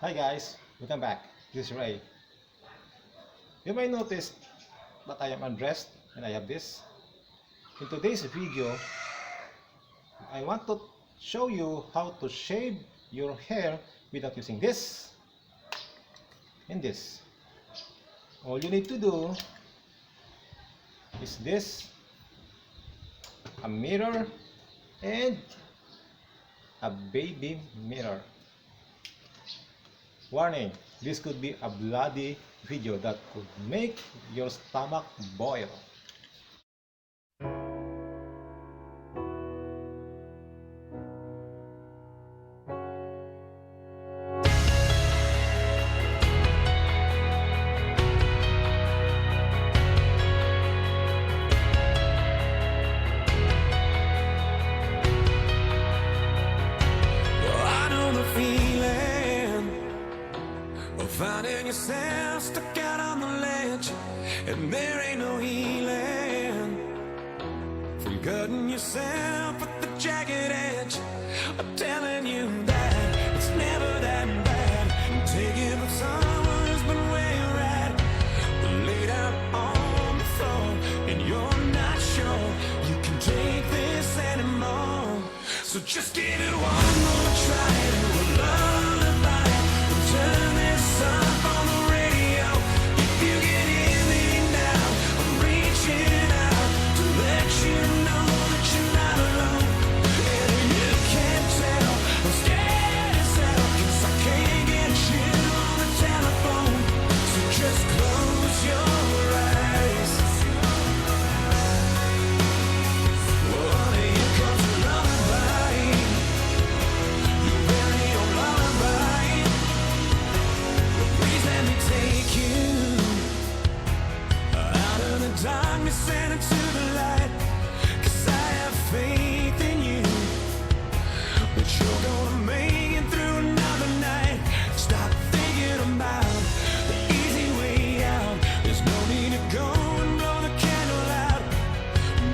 Hi guys, welcome back. This is Ray. You may notice that I am undressed and I have this. In today's video, I want to show you how to shave your hair without using this and this. All you need to do is this, a mirror and a baby mirror. Warning, this could be a bloody video that could make your stomach boil. Finding yourself stuck out on the ledge, and there ain't no healing from cutting yourself at the jagged edge. I'm telling you that it's never that bad. I'm taking with someone who's been where you're at, laid out on the floor, and you're not sure you can take this anymore. So just give it one more try to a lullaby. Turn this up on the radio. If you can hear me now, I'm reaching out to let you know that you're not alone. And if you can't tell, I'm scared as hell, 'cause I can't get you on the telephone. So just close your eyes. Well, here comes a lullaby. Your very own lullaby. Please let me take you out of the darkness and into the light, 'cause I have faith in you that you're gonna make it through another night. Stop thinking about the easy way out. There's no need to go and blow the candle out,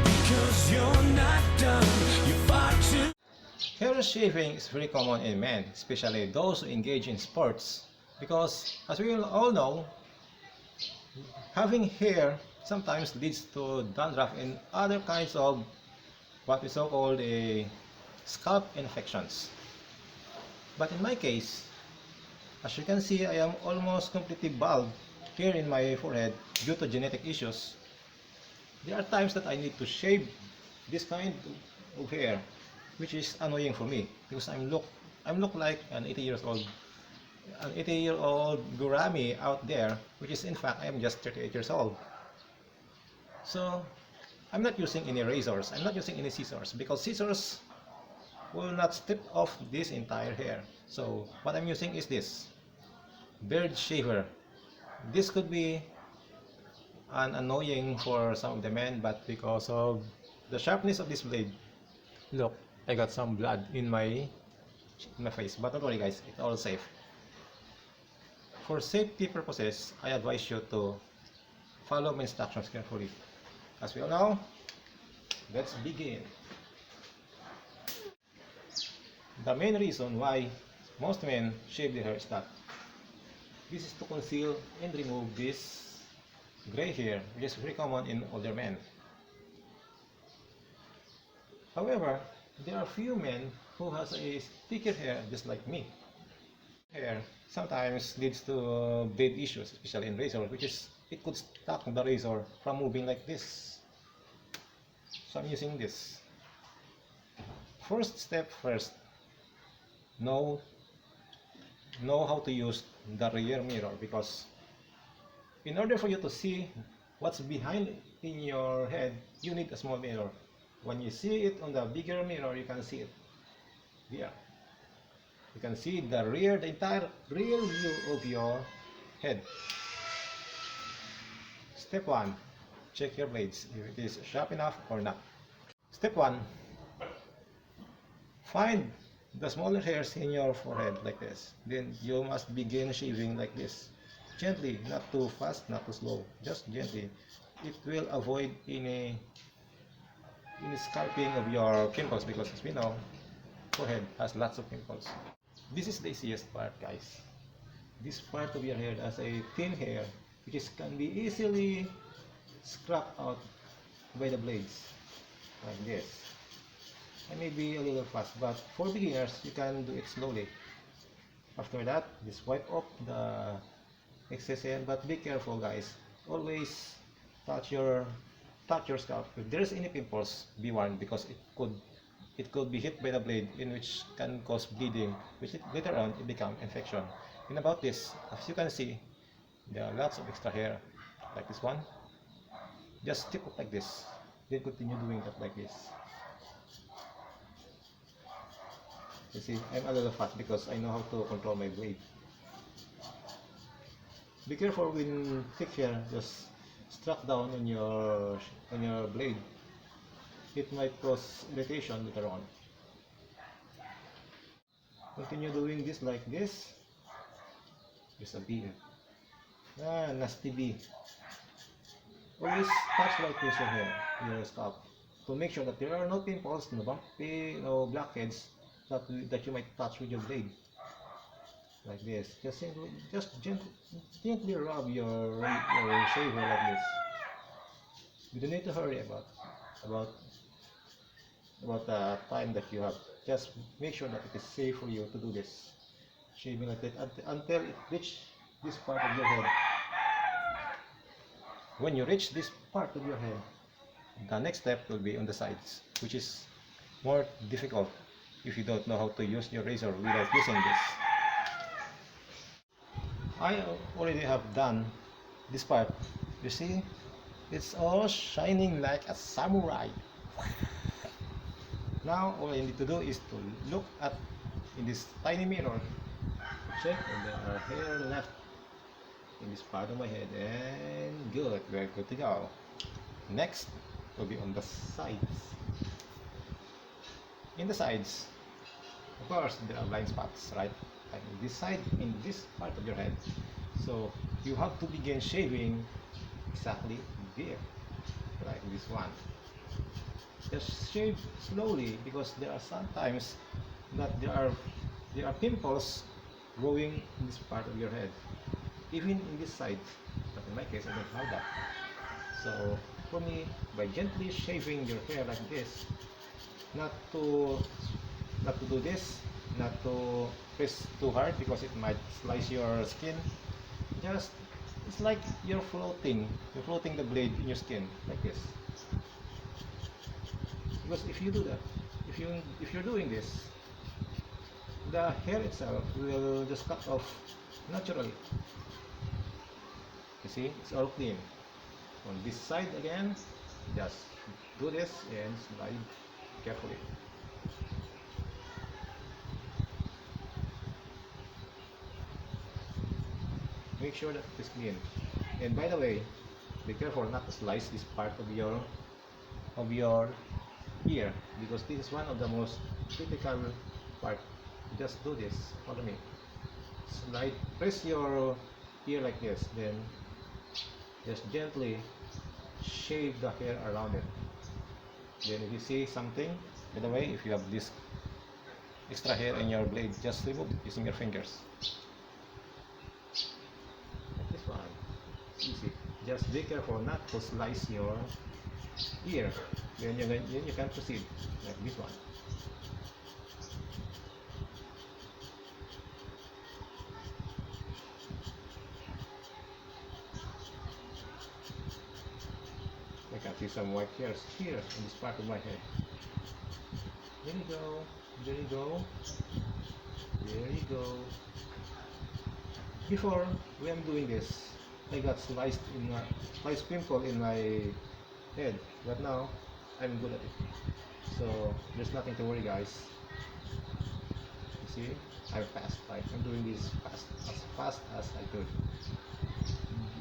because you're not done. You're far too. Hair shaving is very common in men, especially those who engage in sports, because as we all know, having hair sometimes leads to dandruff and other kinds of what we so-called a scalp infections. But in my case, as you can see, I am almost completely bald here in my forehead due to genetic issues. There are times that I need to shave this kind of hair, which is annoying for me because I'm look like an 80-year-old gurami out there, which is in fact I am just 38 years old. So I'm not using any razors, I'm not using any scissors, because scissors will not strip off this entire hair. So what I'm using is this beard shaver. This could be annoying for some of the men, but because of the sharpness of this blade, look, I got some blood in my face, but don't worry guys, it's all safe. For safety purposes, I advise you to follow my instructions carefully. As we all know, let's begin. The main reason why most men shave their hair is that this is to conceal and remove this gray hair, which is very common in older men. However, there are few men who has a thicker hair just like me. Hair sometimes leads to blade issues, especially in razor, which is it could stop the razor from moving like this. So I'm using this. First step first, know how to use the rear mirror, because in order for you to see what's behind in your head, you need a small mirror. When you see it on the bigger mirror, you can see it here. You can see the entire rear view of your head. Step 1, check your blades if it is sharp enough or not. Step 1, find the smaller hairs in your forehead like this. Then you must begin shaving like this. Gently, not too fast, not too slow. Just gently. It will avoid any scalping of your pimples, because as we know, forehead has lots of pimples. This is the easiest part, guys. this part of your head as a thin hair, which can be easily scraped out by the blades, like this. I may be a little fast, but for beginners, you can do it slowly. After that, just wipe off the excess hair, but be careful, guys. Always touch your scalp. If there's any pimples, be warned, because it could be hit by the blade, in which can cause bleeding, which later on it become infection. And about this, as you can see, there are lots of extra hair, like this one. Just tip it like this, then continue doing that like this. You see, I'm a little fast because I know how to control my blade. Be careful when thick hair just struck down on your blade. It might cause irritation later on. Continue doing this like this. There's a bee. Ah, nasty bee. Always touch like this your hair, your scalp, to make sure that there are no pimples, no bumpy, no blackheads that you might touch with your blade. Like this. Just gently rub your shaver like this. You don't need to hurry about about the time that you have. Just make sure that it is safe for you to do this. Shaving like that until it reaches this part of your head. When you reach this part of your head, the next step will be on the sides, which is more difficult if you don't know how to use your razor without using this. I already have done this part. You see, it's all shining like a samurai. Now all I need to do is to look at in this tiny mirror, check if there are hair left in this part of my head, and good, we're good to go. Next will be on the sides. In the sides, of course, there are blind spots, right? Like in this side, in this part of your head. So you have to begin shaving exactly there, like this one. Just shave slowly, because there are sometimes that there are pimples growing in this part of your head, even in this side. But in my case, I don't have that. So for me, by gently shaving your hair like this, not to do this, not to press too hard because it might slice your skin. Just, it's like you're floating the blade in your skin like this. Because if you do that, if you're doing this, the hair itself will just cut off naturally. You see, it's all clean. On this side again, just do this and slide carefully. Make sure that it is clean. And by the way, be careful not to slice this part of your ear, because this is one of the most critical part. Just do this, follow me. Slide, press your ear like this, then just gently shave the hair around it. Then if you see something, by the way, if you have this extra hair in your blade, just remove it using your fingers. Like this one. It's easy. Just be careful not to slice your ear. Then you can proceed like this one. I can see some white hairs here in this part of my head. There you go. There you go. There you go. Before, when I'm doing this, I got sliced pimple in my head, but now I'm good at it. So there's nothing to worry, guys. You see, I'm fast. Right? I'm doing this as fast as I could.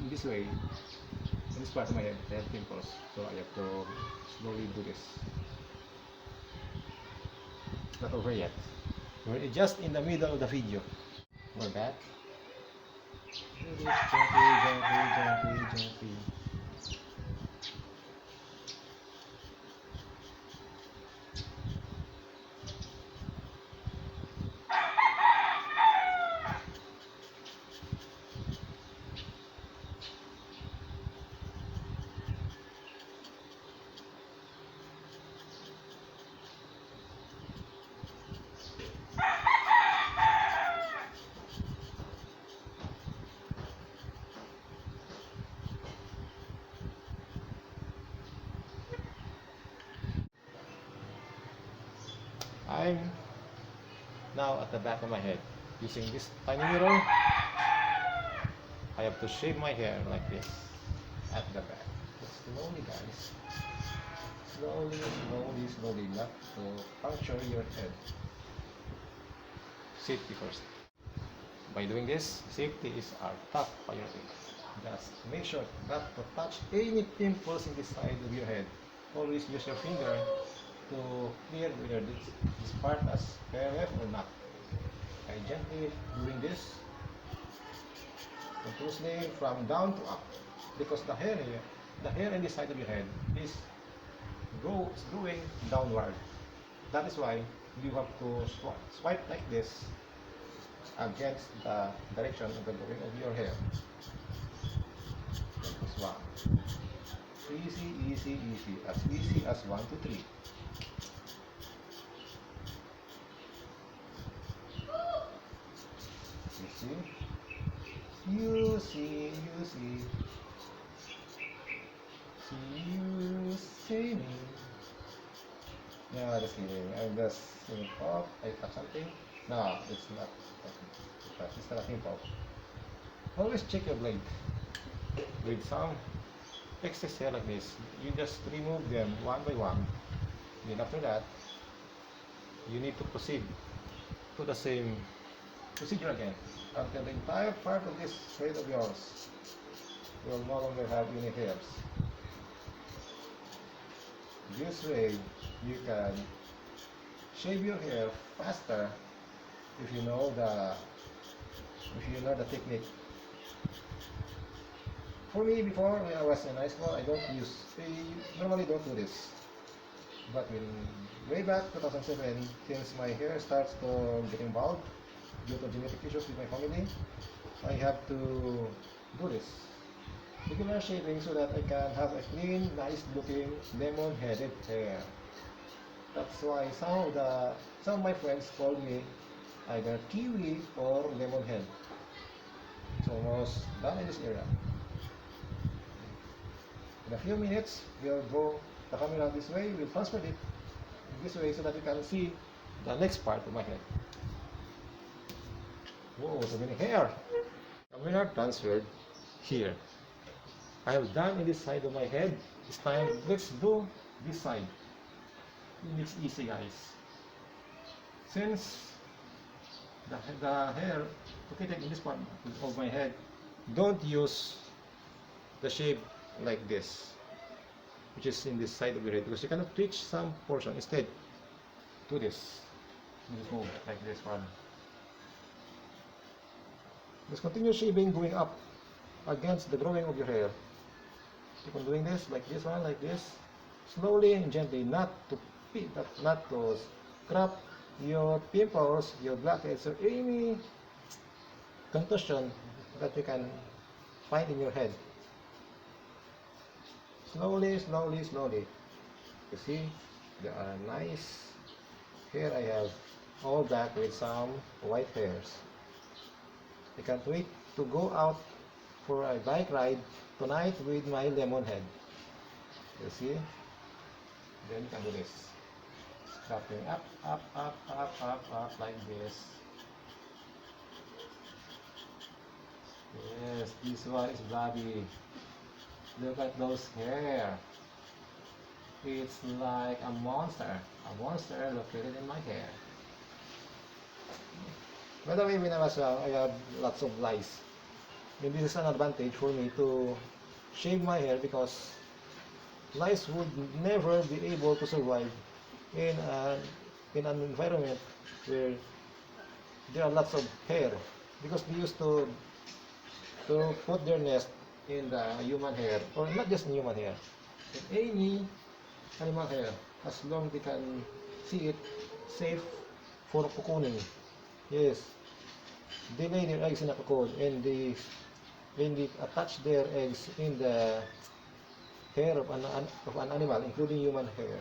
In this way, in this part of my head, I have pimples, so I have to slowly do this. Not over yet. We're just in the middle of the video. We're back. Do this gently. Now at the back of my head, using this tiny mirror, I have to shave my hair like this at the back. Slowly, guys. Slowly, slowly, slowly, not to puncture your head. Safety first. By doing this, safety is our top priority. Just make sure not to touch any pimples in the side of your head. Always use your finger to clear whether this part has hair left or not. I gently doing this continuously from down to up, because the hair here, the hair in the side of your head is growing downward. That is why you have to swipe like this against the direction of the growing of your hair. That is one. Easy, easy, easy as 1, 2, 3. You see, you see, you see me. No, just kidding. I'm just saying, oh, I touch something. No, it's not. It's not a pimple. Always check your blade. With some excess hair like this, you just remove them one by one. Then after that, you need to proceed to the same procedure again until the entire part of this head of yours will no longer have any hairs. This way, you can shave your hair faster if you know the technique. For me, before when I was in high school, I normally don't do this. But way back 2007, since my hair starts to getting bald due to genetic issues with my family, I have to do this regular shaving so that I can have a clean, nice looking lemon-headed hair. That's why some of my friends call me either kiwi or lemon head. It's almost done in this area. In a few minutes, we'll go the camera this way, we'll transfer it this way so that you can see the next part of my head. Whoa, so many hair! Camera transferred here. I have done in this side of my head. This time, let's do this side. It's easy, guys. Since the hair located in this part of my head, don't use the shape like this, which is in this side of your head, because you cannot reach some portion. Instead, do this. Just move like this one. Just continue shaving going up against the growing of your hair. Keep on doing this, like this one, like this. Slowly and gently, not to scrap your pimples, your blackheads, or any contusion that you can find in your head. Slowly, slowly, slowly. You see, there are nice hair I have, all black with some white hairs. I can't wait to go out for a bike ride tonight with my lemon head. You see? Then you can do this. Scrapping up, up, up, up, up, up, like this. Yes, this one is bloody. Look at those hair. It's like a monster located in my hair. By the way, when I was young, I had lots of lice. And this is an advantage for me to shave my hair, because lice would never be able to survive in an environment where there are lots of hair, because they used to put their nest in the human hair, or not just in human hair, in any animal hair, as long as they can see it safe for cocooning. Yes, they lay their eggs in a cocoon, and when they attach their eggs in the hair of an animal, including human hair.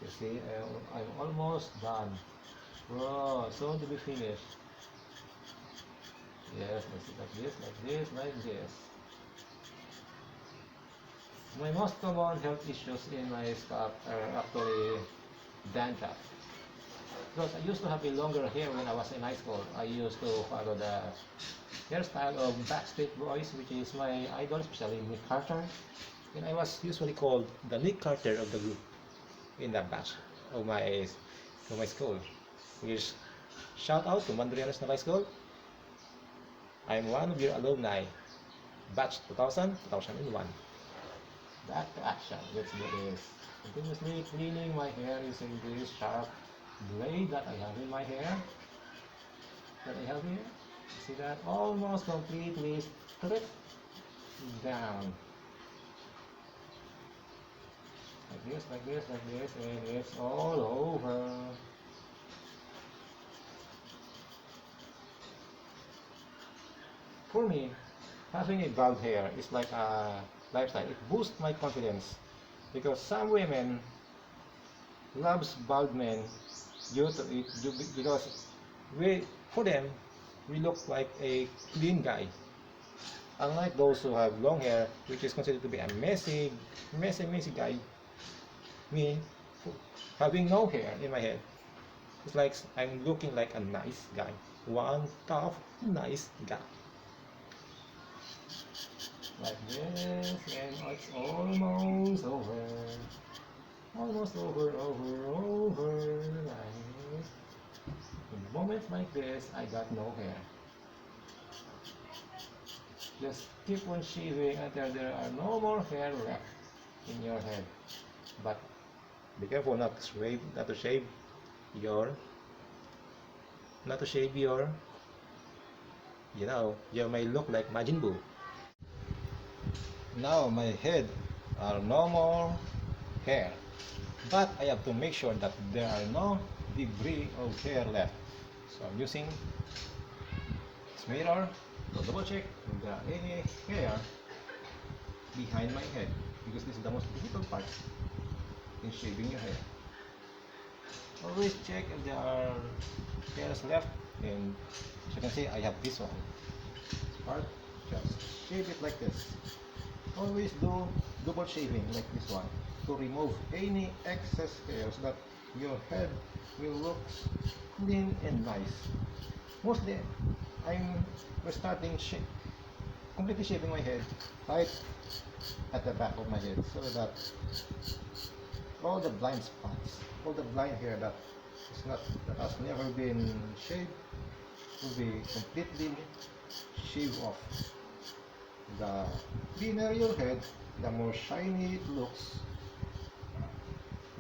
You see, I'm almost done. Bro, soon to be finished. Yes, let's like this, like this, like this. My most common health issues in my scalp are actually dandruff. Because I used to have a longer hair when I was in high school. I used to follow the hairstyle of Backstreet Boys, which is my idol, especially Nick Carter. And I was usually called the Nick Carter of the group in that batch of my school. Which shout out to Mandaluyong National High School. I'm one of your alumni, batch 2000, 2001. Back to action. Let's do this. Continuously cleaning my hair using this sharp blade that I have in my hair. That I have here. See that? Almost completely stripped down. Like this, like this, like this, and it's all over. For me, having a bald hair is like a lifestyle. It boosts my confidence because some women loves bald men due to it because for them we look like a clean guy. Unlike those who have long hair, which is considered to be a messy guy, me having no hair in my head, it's like I'm looking like a nice guy, one tough nice guy. Like this, and it's almost over. Almost over. Nice. In moments like this, I got no hair. Just keep on shaving until there are no more hair left in your head. But be careful not to shave your, you may look like Majin Buu. Now my head are no more hair, but I have to make sure that there are no debris of hair left. So I'm using this mirror to double check if there are any hair behind my head, because this is the most difficult part in shaving your hair. Always check if there are hairs left, and as you can see I have this one part. Just shave it like this. Always do double shaving like this one to remove any excess hair so that your head will look clean and nice. Mostly I'm starting completely shaving my head right at the back of my head, so that all the blind spots, all the blind hair that has never been shaved will be completely shaved off. The cleaner your head, the more shiny it looks,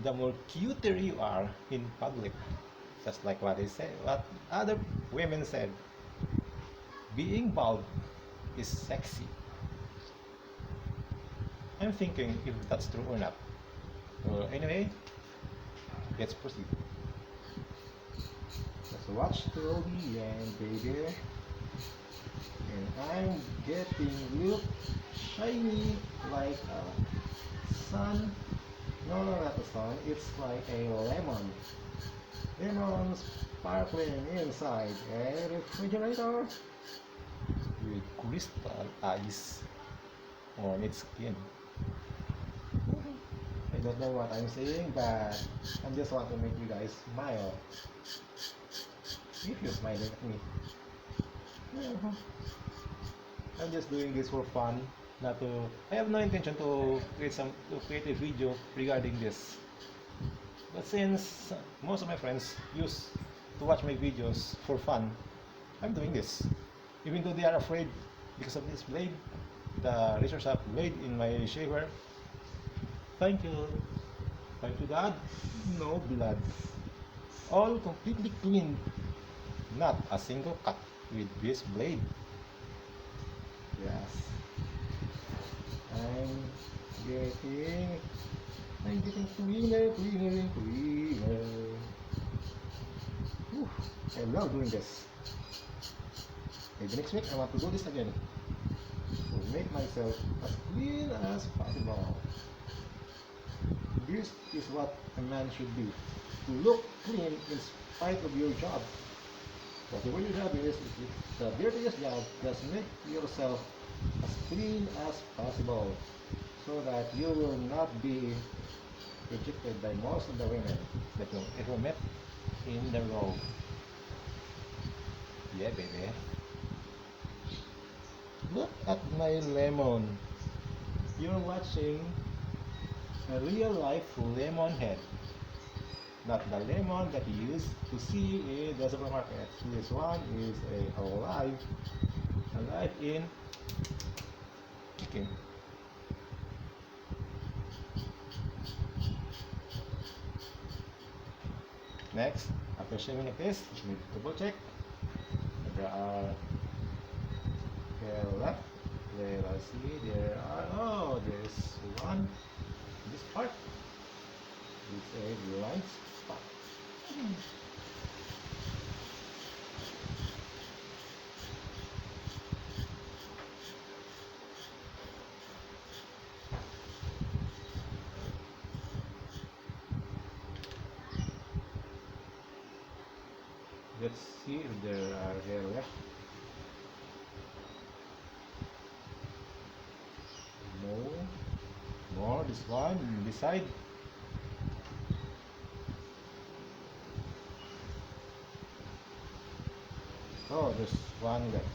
the more cuter you are in public. Just like what other women said, being bald is sexy. I'm thinking if that's true or not. Well, anyway, let's proceed. Let's watch till the end, baby. And I'm getting look shiny like a sun. No, not a sun. It's like a lemon. Lemon sparkling inside a refrigerator with crystal ice on its skin. I don't know what I'm saying, but I just want to make you guys smile. If you're smiling at me. I'm just doing this for fun, not to. I have no intention to create a video regarding this. But since most of my friends used to watch my videos for fun, I'm doing this. Even though they are afraid because of this blade, the razor sharp blade in my shaver. Thank you. Thank you, Dad. No blood. All completely clean. Not a single cut with this blade. Yes. I'm getting cleaner and cleaner. Whew, I love doing this. Maybe next week I want to do this again to make myself as clean as possible. This is what a man should be, to look clean in spite of your job. Whatever your job is, if it's the dirtiest job, just make yourself as clean as possible so that you will not be rejected by most of the women that you ever met in the row. Yeah, baby. Look at my lemon. You're watching a real life lemon head. Not the lemon that you used to see in the supermarket. This one is alive in chicken. Next, after shaving like this, we need to double check. There are hair left. There, let's see, there are, oh, there's one, this part, this is blind spot. Let's see if there are hair left. No. More, this one, this side. Oh, there's one left.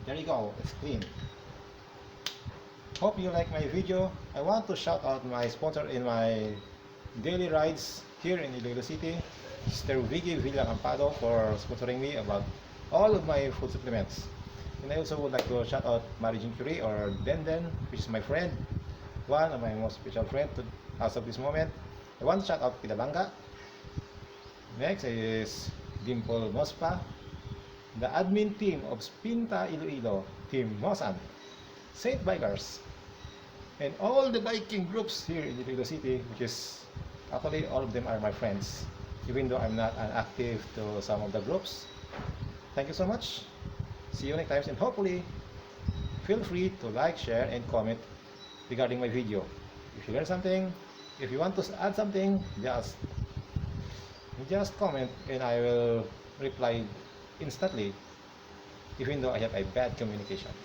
There you go, it's clean. Hope you like my video. I want to shout out my sponsor in my daily rides here in Iloilo City, Mr. Vicky Villacampado, for sponsoring me about all of my food supplements. And I also would like to shout out Mary Curie, or Den, which is my friend, one of my most special friends as of this moment. I want to shout out Pilabanga. Next is Dimple Mospa, the admin team of Spinta Iloilo, Team Mosan, Saint Bikers, and all the biking groups here in Iloilo City, which is actually all of them are my friends, even though I'm not an active to some of the groups. Thank you so much. See you next time, and hopefully feel free to like, share, and comment regarding my video. If you learn something, if you want to add something, just comment and I will reply instantly, even though I have a bad communications.